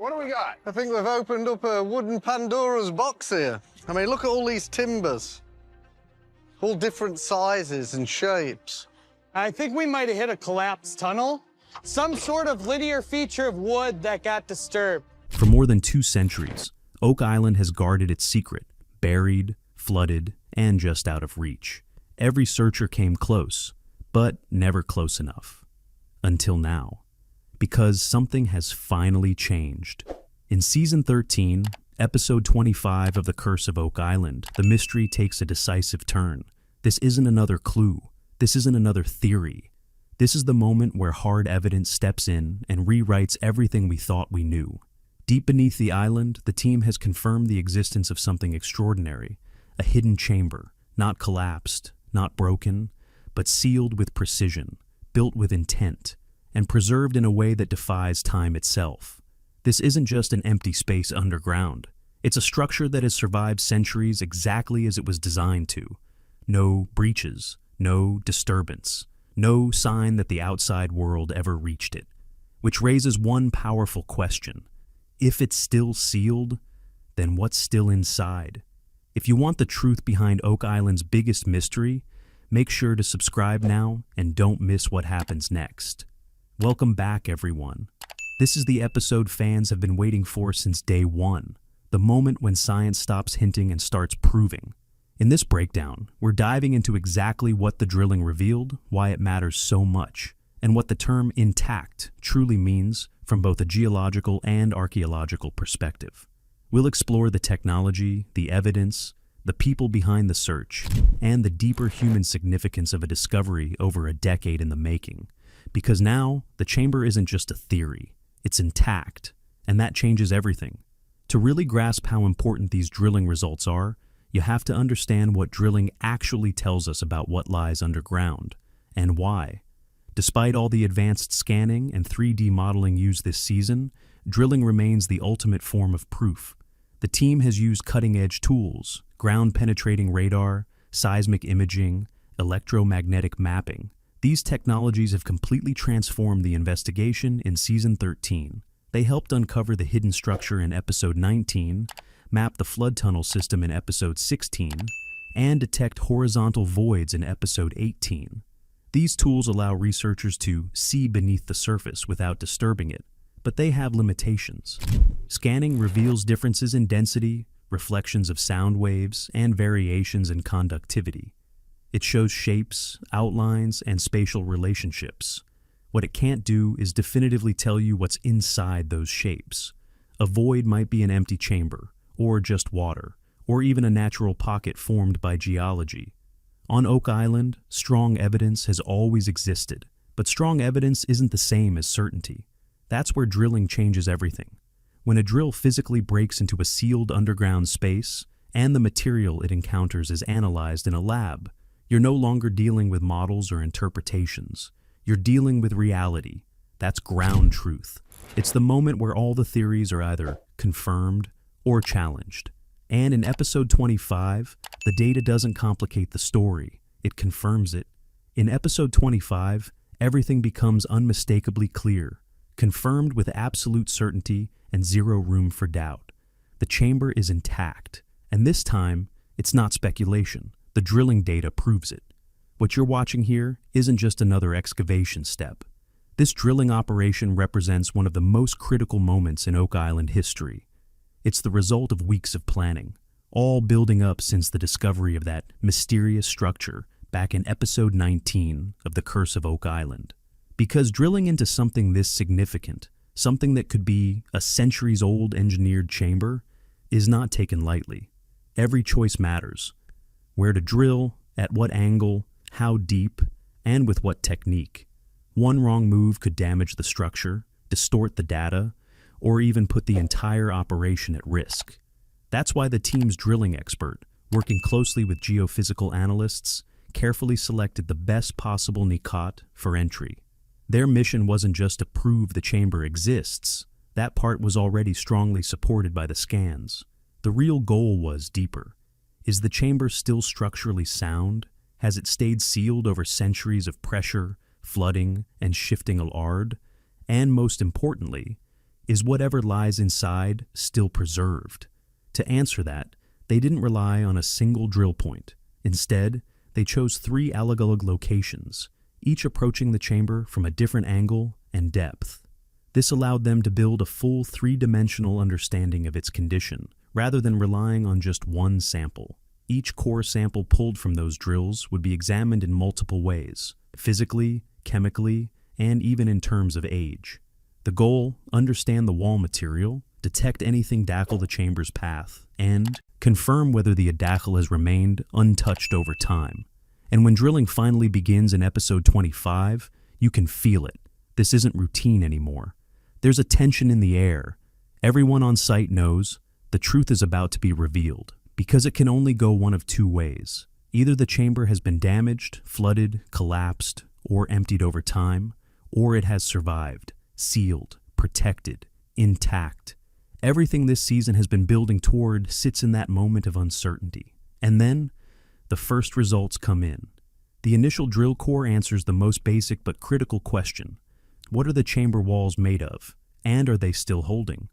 What do we got? I think we've opened up a wooden Pandora's box here. I mean, look at all these timbers. All different sizes and shapes. I think we might have hit a collapsed tunnel. Some sort of linear feature of wood that got disturbed. For more than 2 centuries, Oak Island has guarded its secret, buried, flooded, and just out of reach. Every searcher came close, but never close enough. Until now. Because something has finally changed. In Season 13, Episode 25 of The Curse of Oak Island, the mystery takes a decisive turn. This isn't another clue. This isn't another theory. This is the moment where hard evidence steps in and rewrites everything we thought we knew. Deep beneath the island, the team has confirmed the existence of something extraordinary. A hidden chamber, not collapsed, not broken, but sealed with precision, built with intent, and preserved in a way that defies time itself. This isn't just an empty space underground. It's a structure that has survived centuries exactly as it was designed to. No breaches, no disturbance, no sign that the outside world ever reached it. Which raises one powerful question. If it's still sealed, then what's still inside? If you want the truth behind Oak Island's biggest mystery, make sure to subscribe now and don't miss what happens next. Welcome back, everyone. This is the episode fans have been waiting for since day one, the moment when science stops hinting and starts proving. In this breakdown, we're diving into exactly what the drilling revealed, why it matters so much, and what the term intact truly means from both a geological and archaeological perspective. We'll explore the technology, the evidence, the people behind the search, and the deeper human significance of a discovery over a decade in the making. Because now, the chamber isn't just a theory, it's intact, and that changes everything. To really grasp how important these drilling results are, you have to understand what drilling actually tells us about what lies underground, and why. Despite all the advanced scanning and 3D modeling used this season, drilling remains the ultimate form of proof. The team has used cutting-edge tools, ground-penetrating radar, seismic imaging, electromagnetic mapping. These technologies have completely transformed the investigation in Season 13. They helped uncover the hidden structure in Episode 19, map the flood tunnel system in Episode 16, and detect horizontal voids in Episode 18. These tools allow researchers to see beneath the surface without disturbing it, but they have limitations. Scanning reveals differences in density, reflections of sound waves, and variations in conductivity. It shows shapes, outlines, and spatial relationships. What it can't do is definitively tell you what's inside those shapes. A void might be an empty chamber, or just water, or even a natural pocket formed by geology. On Oak Island, strong evidence has always existed, but strong evidence isn't the same as certainty. That's where drilling changes everything. When a drill physically breaks into a sealed underground space, and the material it encounters is analyzed in a lab, you're no longer dealing with models or interpretations. You're dealing with reality. That's ground truth. It's the moment where all the theories are either confirmed or challenged. And in Episode 25, the data doesn't complicate the story. It confirms it. In Episode 25, everything becomes unmistakably clear, confirmed with absolute certainty and zero room for doubt. The chamber is intact, and this time, it's not speculation. The drilling data proves it. What you're watching here isn't just another excavation step. This drilling operation represents one of the most critical moments in Oak Island history. It's the result of weeks of planning, all building up since the discovery of that mysterious structure back in Episode 19 of The Curse of Oak Island. Because drilling into something this significant, something that could be a centuries-old engineered chamber, is not taken lightly. Every choice matters. Where to drill, at what angle, how deep, and with what technique. One wrong move could damage the structure, distort the data, or even put the entire operation at risk. That's why the team's drilling expert, working closely with geophysical analysts, carefully selected the best possible Nikat for entry. Their mission wasn't just to prove the chamber exists. That part was already strongly supported by the scans. The real goal was deeper. Is the chamber still structurally sound? Has it stayed sealed over centuries of pressure, flooding, and shifting ard? And most importantly, Is whatever lies inside still preserved? To answer that, they didn't rely on a single drill point. Instead, they chose 3 analog locations, each approaching the chamber from a different angle and depth. This allowed them to build a full 3-dimensional understanding of its condition, rather than relying on just one sample. Each core sample pulled from those drills would be examined in multiple ways, physically, chemically, and even in terms of age. The goal: understand the wall material, detect anything dackle the chamber's path, and confirm whether the dackle has remained untouched over time. And when drilling finally begins in episode 25, you can feel it. This isn't routine anymore. There's a tension in the air. Everyone on site knows the truth is about to be revealed, because it can only go one of 2 ways. Either the chamber has been damaged, flooded, collapsed, or emptied over time, or it has survived, sealed, protected, intact. Everything this season has been building toward sits in that moment of uncertainty. And then, the first results come in. The initial drill core answers the most basic but critical question: what are the chamber walls made of, and are they still holding?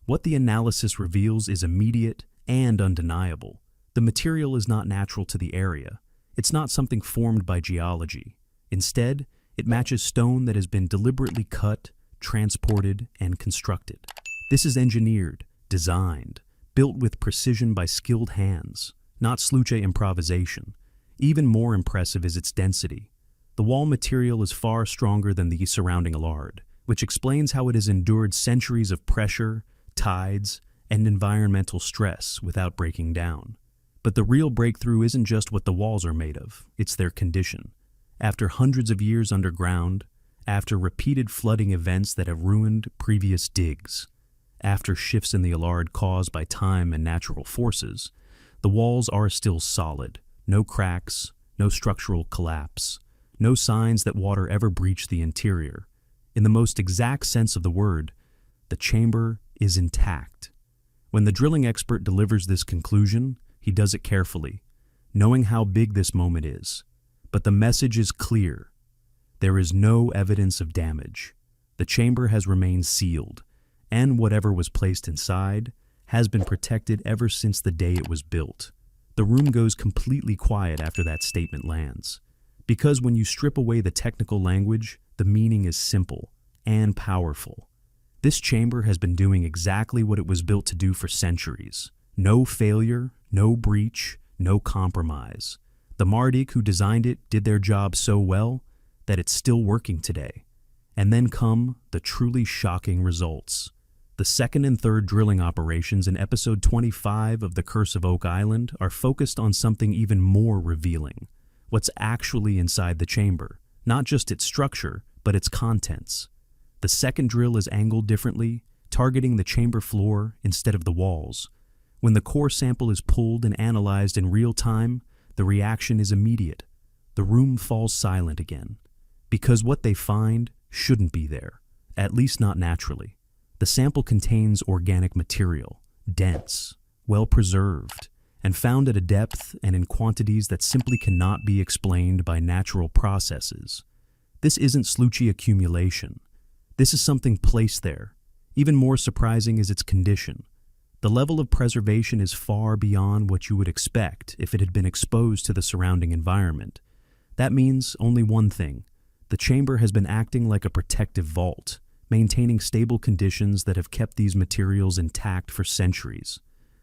What the analysis reveals is immediate and undeniable. The material is not natural to the area. It's not something formed by geology. Instead, it matches stone that has been deliberately cut, transported, and constructed. This is engineered, designed, built with precision by skilled hands, not sluche improvisation. Even more impressive is its density. The wall material is far stronger than the surrounding lard, which explains how it has endured centuries of pressure, tides, and environmental stress without breaking down. But the real breakthrough isn't just what the walls are made of, it's their condition. After hundreds of years underground, after repeated flooding events that have ruined previous digs, after shifts in the lard caused by time and natural forces, the walls are still solid. No cracks, no structural collapse, no signs that water ever breached the interior. In the most exact sense of the word, the chamber is intact. When the drilling expert delivers this conclusion, he does it carefully, knowing how big this moment is. But the message is clear. There is no evidence of damage. The chamber has remained sealed, and whatever was placed inside has been protected ever since the day it was built. The room goes completely quiet after that statement lands, because when you strip away the technical language, the meaning is simple and powerful. This chamber has been doing exactly what it was built to do for centuries. No failure, no breach, no compromise. The Mardik who designed it did their job so well that it's still working today. And then come the truly shocking results. The second and third drilling operations in episode 25 of The Curse of Oak Island are focused on something even more revealing: what's actually inside the chamber, not just its structure, but its contents. The second drill is angled differently, targeting the chamber floor instead of the walls. When the core sample is pulled and analyzed in real time, the reaction is immediate. The room falls silent again, because what they find shouldn't be there, at least not naturally. The sample contains organic material, dense, well-preserved, and found at a depth and in quantities that simply cannot be explained by natural processes. This isn't sluichy accumulation. This is something placed there. Even more surprising is its condition. The level of preservation is far beyond what you would expect if it had been exposed to the surrounding environment. That means only one thing: the chamber has been acting like a protective vault, maintaining stable conditions that have kept these materials intact for centuries.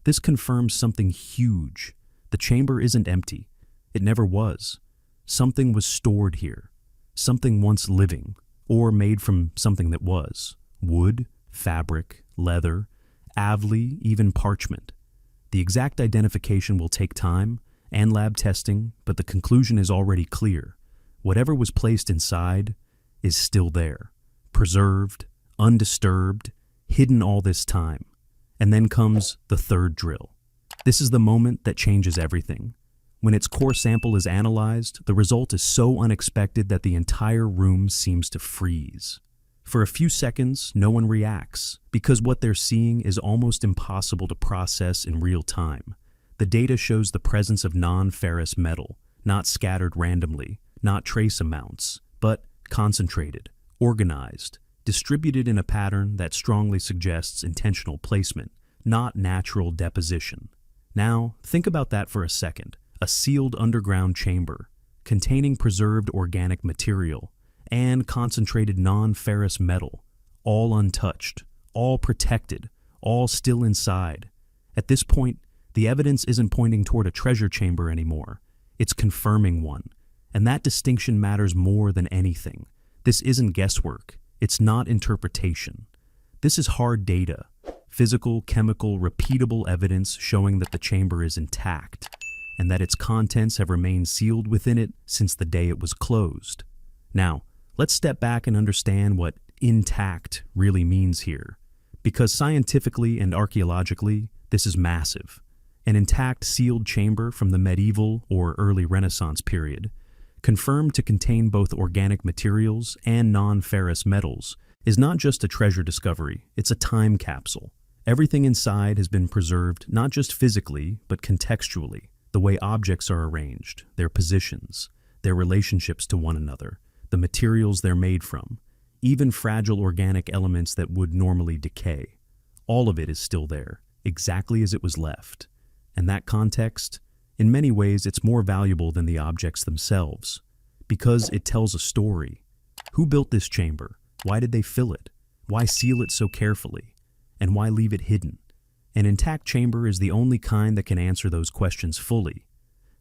This confirms something huge. The chamber isn't empty. It never was. Something was stored here. Something once living, or made from something that was. Wood, fabric, leather, avli, even parchment. The exact identification will take time and lab testing, but the conclusion is already clear. Whatever was placed inside is still there, preserved, undisturbed, hidden all this time. And then comes the third drill. This is the moment that changes everything. When its core sample is analyzed, the result is so unexpected that the entire room seems to freeze. For a few seconds, no one reacts, because what they're seeing is almost impossible to process in real time. The data shows the presence of non-ferrous metal, not scattered randomly, not trace amounts, but concentrated, organized, distributed in a pattern that strongly suggests intentional placement, not natural deposition. Now, think about that for a second. A sealed underground chamber, containing preserved organic material and concentrated non-ferrous metal, all untouched, all protected, all still inside. At this point, the evidence isn't pointing toward a treasure chamber anymore. It's confirming one. And that distinction matters more than anything. This isn't guesswork. It's not interpretation. This is hard data, physical, chemical, repeatable evidence showing that the chamber is intact and that its contents have remained sealed within it since the day it was closed. Now, let's step back and understand what intact really means here. Because scientifically and archaeologically, this is massive. An intact sealed chamber from the medieval or early Renaissance period, confirmed to contain both organic materials and non-ferrous metals, is not just a treasure discovery, it's a time capsule. Everything inside has been preserved not just physically, but contextually. The way objects are arranged, their positions, their relationships to one another, the materials they're made from, even fragile organic elements that would normally decay. All of it is still there, exactly as it was left. And that context, in many ways, it's more valuable than the objects themselves, because it tells a story. Who built this chamber? Why did they fill it? Why seal it so carefully? And why leave it hidden? An intact chamber is the only kind that can answer those questions fully.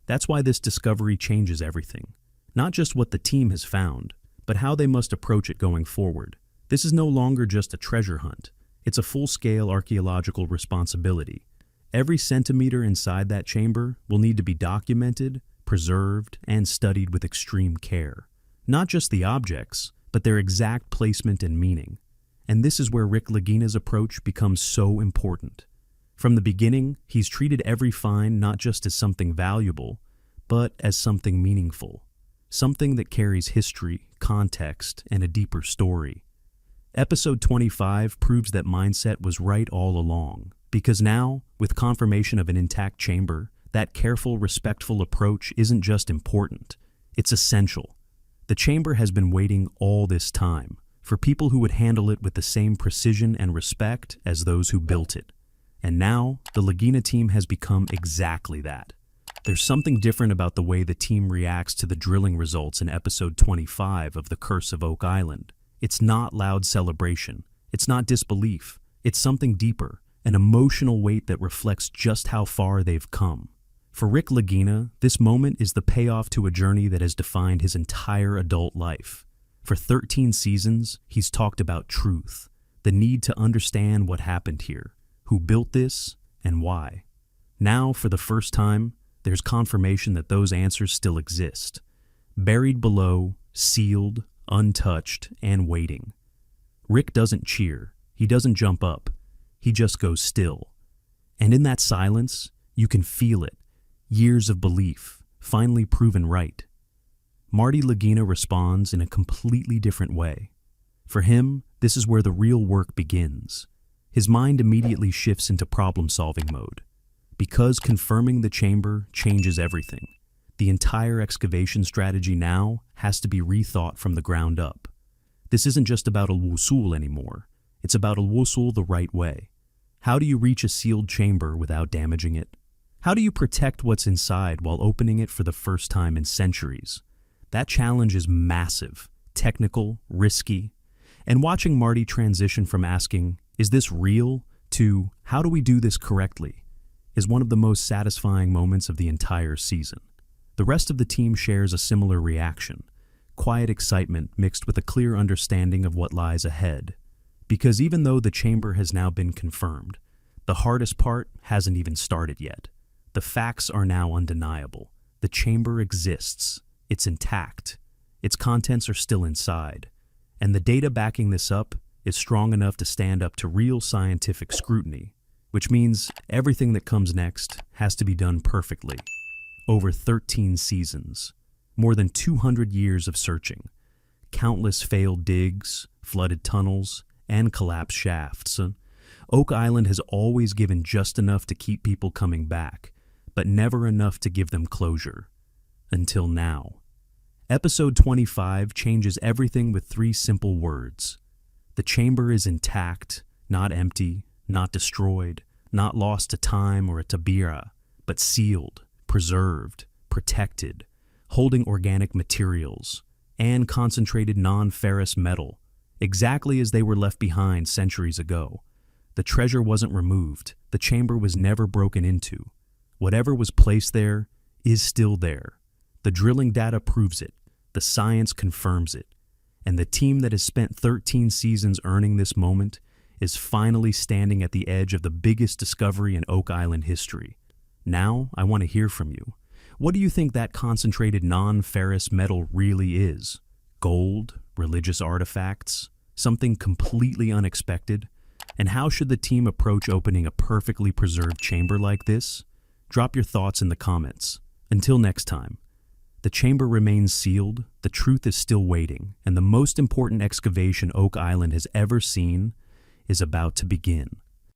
That's why this discovery changes everything. Not just what the team has found, but how they must approach it going forward. This is no longer just a treasure hunt. It's a full-scale archaeological responsibility. Every centimeter inside that chamber will need to be documented, preserved, and studied with extreme care. Not just the objects, but their exact placement and meaning. And this is where Rick Lagina's approach becomes so important. From the beginning, he's treated every find not just as something valuable, but as something meaningful. Something that carries history, context, and a deeper story. Episode 25 proves that mindset was right all along, because now, with confirmation of an intact chamber, that careful, respectful approach isn't just important, it's essential. The chamber has been waiting all this time for people who would handle it with the same precision and respect as those who built it. And now, the Lagina team has become exactly that. There's something different about the way the team reacts to the drilling results in Episode 25 of The Curse of Oak Island. It's not loud celebration. It's not disbelief. It's something deeper, an emotional weight that reflects just how far they've come. For Rick Lagina, this moment is the payoff to a journey that has defined his entire adult life. For 13 seasons, he's talked about truth, the need to understand what happened here, who built this, and why. Now, for the first time, there's confirmation that those answers still exist. Buried below, sealed, untouched, and waiting. Rick doesn't cheer. He doesn't jump up. He just goes still. And in that silence, you can feel it. Years of belief, finally proven right. Marty Lagina responds in a completely different way. For him, this is where the real work begins. His mind immediately shifts into problem-solving mode. Because confirming the chamber changes everything. The entire excavation strategy now has to be rethought from the ground up. This isn't just about al-wusul anymore. It's about al-wusul the right way. How do you reach a sealed chamber without damaging it? How do you protect what's inside while opening it for the first time in centuries? That challenge is massive, technical, risky. And watching Marty transition from asking, "Is this real?" to "How do we do this correctly?" is one of the most satisfying moments of the entire season. The rest of the team shares a similar reaction, quiet excitement mixed with a clear understanding of what lies ahead. Because even though the chamber has now been confirmed, the hardest part hasn't even started yet. The facts are now undeniable. The chamber exists. It's intact. Its contents are still inside. And the data backing this up is strong enough to stand up to real scientific scrutiny, which means everything that comes next has to be done perfectly. Over 13 seasons, more than 200 years of searching, countless failed digs, flooded tunnels, and collapsed shafts. Oak Island has always given just enough to keep people coming back, but never enough to give them closure. Until now. Episode 25 changes everything with 3 simple words. The chamber is intact, not empty, not destroyed, not lost to time or a tabira, but sealed, preserved, protected, holding organic materials and concentrated non-ferrous metal, exactly as they were left behind centuries ago. The treasure wasn't removed. The chamber was never broken into. Whatever was placed there is still there. The drilling data proves it. The science confirms it. And the team that has spent 13 seasons earning this moment is finally standing at the edge of the biggest discovery in Oak Island history. Now, I want to hear from you. What do you think that concentrated non-ferrous metal really is? Gold? Religious artifacts? Something completely unexpected? And how should the team approach opening a perfectly preserved chamber like this? Drop your thoughts in the comments. Until next time, the chamber remains sealed, the truth is still waiting, and the most important excavation Oak Island has ever seen is about to begin.